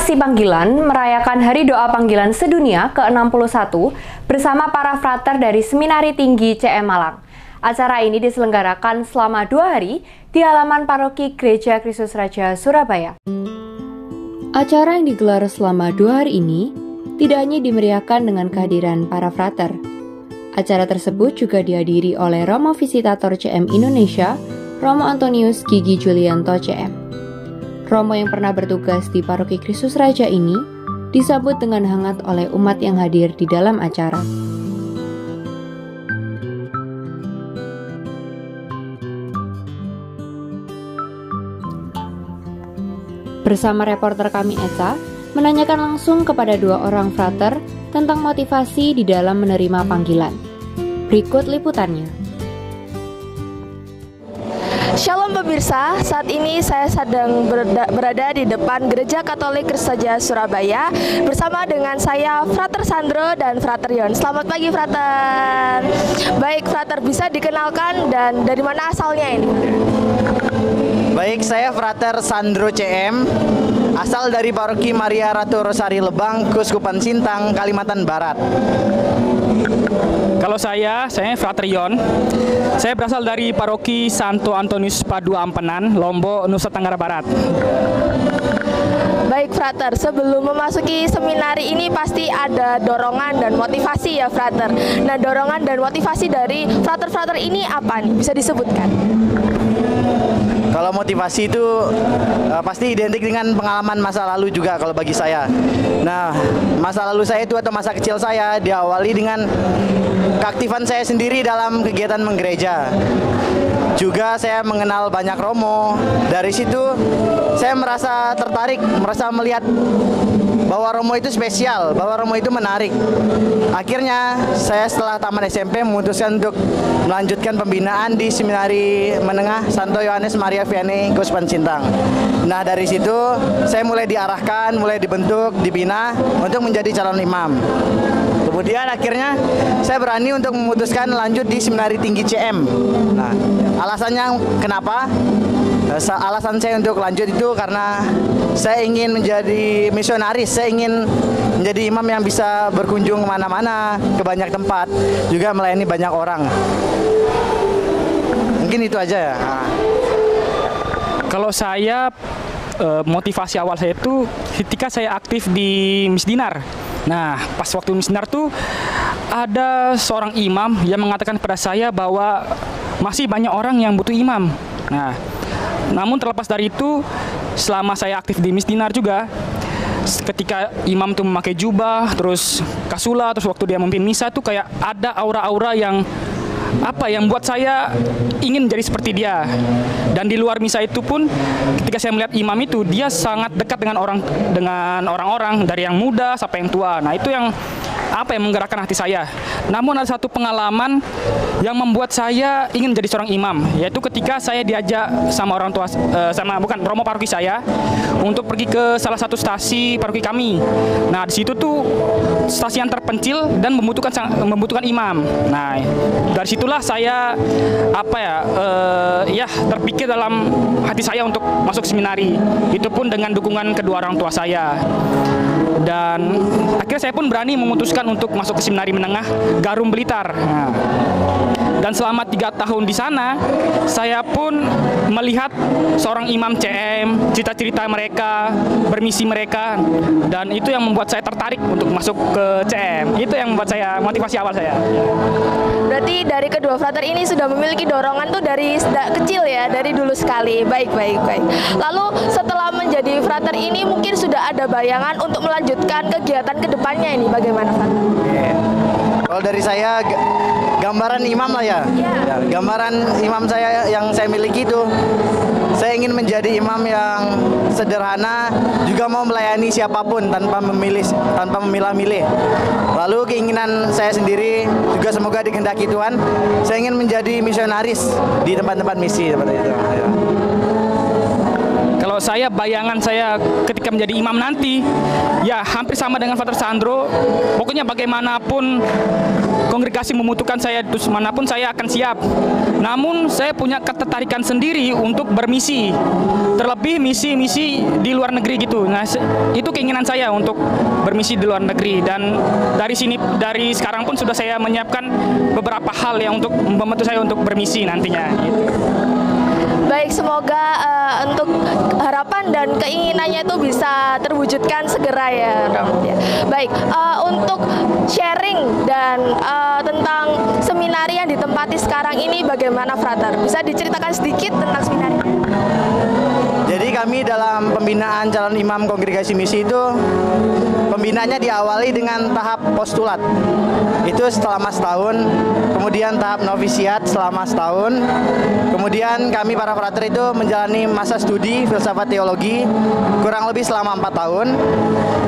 Aksi Panggilan merayakan Hari Doa Panggilan Sedunia ke-61 bersama para frater dari Seminari Tinggi CM Malang. Acara ini diselenggarakan selama 2 hari di halaman paroki Gereja Kristus Raja Surabaya. Acara yang digelar selama 2 hari ini tidak hanya dimeriahkan dengan kehadiran para frater. Acara tersebut juga dihadiri oleh Romo Visitator CM Indonesia, Romo Antonius Gigi Julianto CM. Romo yang pernah bertugas di Paroki Kristus Raja ini disambut dengan hangat oleh umat yang hadir di dalam acara. Bersama reporter kami Eca, menanyakan langsung kepada 2 orang frater tentang motivasi di dalam menerima panggilan. Berikut liputannya. Shalom pemirsa, saat ini saya sedang berada di depan Gereja Katolik Kristus Raja Surabaya bersama dengan saya Frater Sandro dan Frater Yon. Selamat pagi Frater. Baik Frater, bisa dikenalkan dan dari mana asalnya ini? Baik, saya Frater Sandro CM, asal dari Paroki Maria Ratu Rosari Lebang, Keuskupan Sintang, Kalimantan Barat. Kalau saya Frater Yon. Saya berasal dari Paroki Santo Antonius Padua Ampenan, Lombok, Nusa Tenggara Barat. Baik Frater, sebelum memasuki seminari ini pasti ada dorongan dan motivasi ya Frater. Nah, dorongan dan motivasi dari frater-frater ini apa nih? Bisa disebutkan? Kalau motivasi itu pasti identik dengan pengalaman masa lalu juga kalau bagi saya. Nah, masa lalu saya itu atau masa kecil saya diawali dengan keaktifan saya sendiri dalam kegiatan menggereja. Juga saya mengenal banyak romo. Dari situ saya merasa tertarik, merasa melihat bahwa romo itu spesial, bahwa romo itu menarik. Akhirnya saya setelah tamat SMP memutuskan untuk melanjutkan pembinaan di Seminari Menengah Santo Yohanes Maria Vianney, Keuskupan Sintang. Nah, dari situ saya mulai diarahkan, mulai dibentuk, dibina untuk menjadi calon imam. Kemudian akhirnya saya berani untuk memutuskan lanjut di Seminari Tinggi CM. Nah, alasannya kenapa? Alasan saya untuk lanjut itu karena saya ingin menjadi misionaris, saya ingin menjadi imam yang bisa berkunjung kemana-mana, ke banyak tempat, juga melayani banyak orang. Mungkin itu aja ya. Kalau saya, motivasi awal saya itu ketika saya aktif di Misdinar. Nah, pas waktu Misdinar tuh ada seorang imam yang mengatakan kepada saya bahwa masih banyak orang yang butuh imam. Nah, namun terlepas dari itu, selama saya aktif di Misdinar juga, ketika imam tuh memakai jubah, terus kasula, terus waktu dia memimpin misa tuh kayak ada aura-aura yang buat saya ingin jadi seperti dia. Dan di luar misa itu pun, ketika saya melihat imam itu, dia sangat dekat dengan orang-orang dari yang muda sampai yang tua. Nah, itu yang menggerakkan hati saya. Namun ada satu pengalaman yang membuat saya ingin menjadi seorang imam, yaitu ketika saya diajak sama orang tua, romo paroki saya, untuk pergi ke salah satu stasi paroki kami. Nah, di situ tuh stasi yang terpencil dan membutuhkan imam. Nah, dari situlah saya terpikir dalam hati saya untuk masuk seminari. Itu pun dengan dukungan kedua orang tua saya. Dan akhirnya saya pun berani memutuskan untuk masuk ke Seminari Menengah Garum Blitar. Nah, dan selama 3 tahun di sana, saya pun melihat seorang imam CM, cita-cita mereka, bermisi mereka, dan itu yang membuat saya tertarik untuk masuk ke CM. Itu yang membuat saya, motivasi awal saya. Berarti dari kedua frater ini sudah memiliki dorongan tuh dari kecil ya, dari dulu sekali. Baik. Lalu setelah menjadi frater ini mungkin sudah ada bayangan untuk melanjutkan kegiatan kedepannya ini, bagaimana frater? Kalau dari saya, gambaran imam lah ya. Gambaran imam saya yang saya miliki itu, saya ingin menjadi imam yang sederhana, juga mau melayani siapapun tanpa memilah-milih. Lalu keinginan saya sendiri juga semoga dikehendaki Tuhan, saya ingin menjadi misionaris di tempat-tempat misi seperti itu. Kalau saya, bayangan saya ketika menjadi imam nanti, ya hampir sama dengan Frater Sandro. Pokoknya bagaimanapun kongregasi membutuhkan saya manapun saya akan siap. Namun saya punya ketertarikan sendiri untuk bermisi, terlebih misi-misi di luar negeri gitu. Nah, itu keinginan saya untuk bermisi di luar negeri, dan dari sekarang pun sudah saya menyiapkan beberapa hal yang untuk membantu saya untuk bermisi nantinya. Gitu. Baik, semoga untuk harapan dan keinginannya itu bisa terwujudkan segera ya, Rom. Baik, untuk sharing dan tentang seminari yang ditempati sekarang ini bagaimana, Frater? Bisa diceritakan sedikit tentang seminari? Jadi kami dalam pembinaan calon imam kongregasi misi itu, pembinaannya diawali dengan tahap postulat. Itu selama setahun, kemudian tahap novisiat selama setahun, kemudian kami para frater itu menjalani masa studi filsafat teologi kurang lebih selama 4 tahun,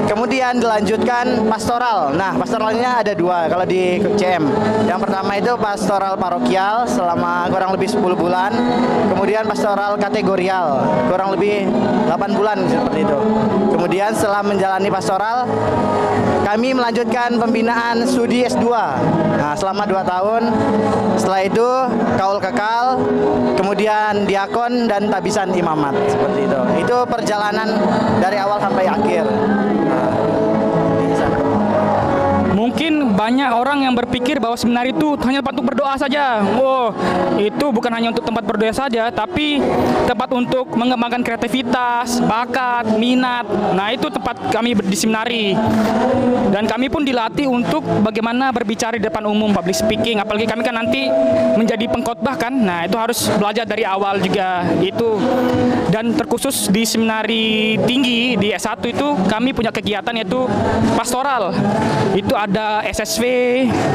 kemudian dilanjutkan pastoral. Nah, pastoralnya ada 2 kalau di CM. Yang pertama itu pastoral parokial selama kurang lebih 10 bulan, kemudian pastoral kategorial kurang lebih 8 bulan seperti itu. Kemudian setelah menjalani pastoral, kami melanjutkan pembinaan studi S2. Nah, selama 2 tahun. Setelah itu kaul kekal, kemudian diakon dan tabisan imamat seperti itu. Itu perjalanan dari awal sampai akhir. Mungkin banyak orang yang berpikir bahwa seminari itu hanya tempat untuk berdoa saja. Oh, itu bukan hanya untuk tempat berdoa saja, tapi tempat untuk mengembangkan kreativitas, bakat, minat. Nah, itu tempat kami di seminari. Dan kami pun dilatih untuk bagaimana berbicara di depan umum, public speaking. Apalagi kami kan nanti menjadi pengkhotbah kan. Nah, itu harus belajar dari awal juga itu. Dan terkhusus di seminari tinggi di S1 itu kami punya kegiatan yaitu pastoral. Itu ada SSV,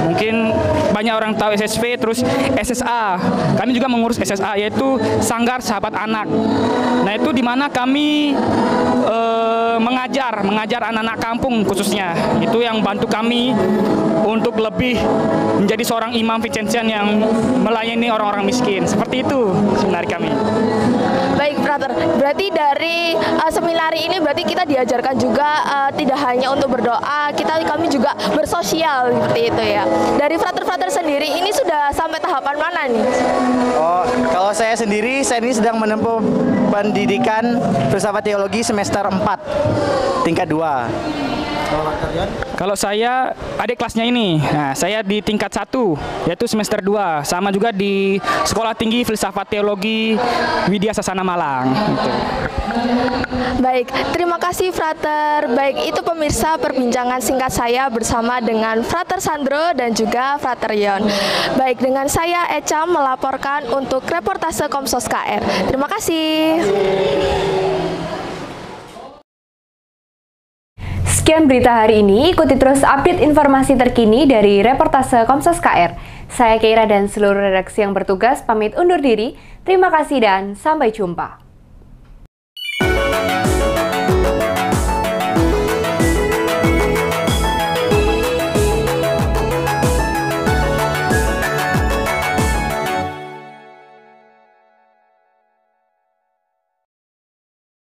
mungkin banyak orang tahu SSV, terus SSA. Kami juga mengurus SSA, yaitu Sanggar Sahabat Anak. Nah, itu di mana kami mengajar anak-anak kampung khususnya. Itu yang bantu kami untuk lebih menjadi seorang imam Vincentian yang melayani orang-orang miskin. Seperti itu seminari kami. Baik, Frater. Berarti dari seminari ini berarti kita diajarkan juga tidak hanya untuk berdoa, kami juga bersosial seperti itu ya. Dari frater-frater sendiri ini sudah sampai tahapan mana nih? Oh, kalau saya sendiri, saya ini sedang menempuh pendidikan filsafat teologi semester 4, tingkat 2. Kalau saya adik kelasnya ini, nah, saya di tingkat 1, yaitu semester 2, sama juga di Sekolah Tinggi Filsafat Teologi Widya Sasana Malang. Gitu. Baik, terima kasih Frater. Baik, itu pemirsa perbincangan singkat saya bersama dengan Frater Sandro dan juga Frater Yon. Baik, dengan saya Echa melaporkan untuk reportase Komsos KR. Terima kasih. Sekian berita hari ini, ikuti terus update informasi terkini dari reportase Komsos KR. Saya Keira dan seluruh redaksi yang bertugas pamit undur diri. Terima kasih dan sampai jumpa.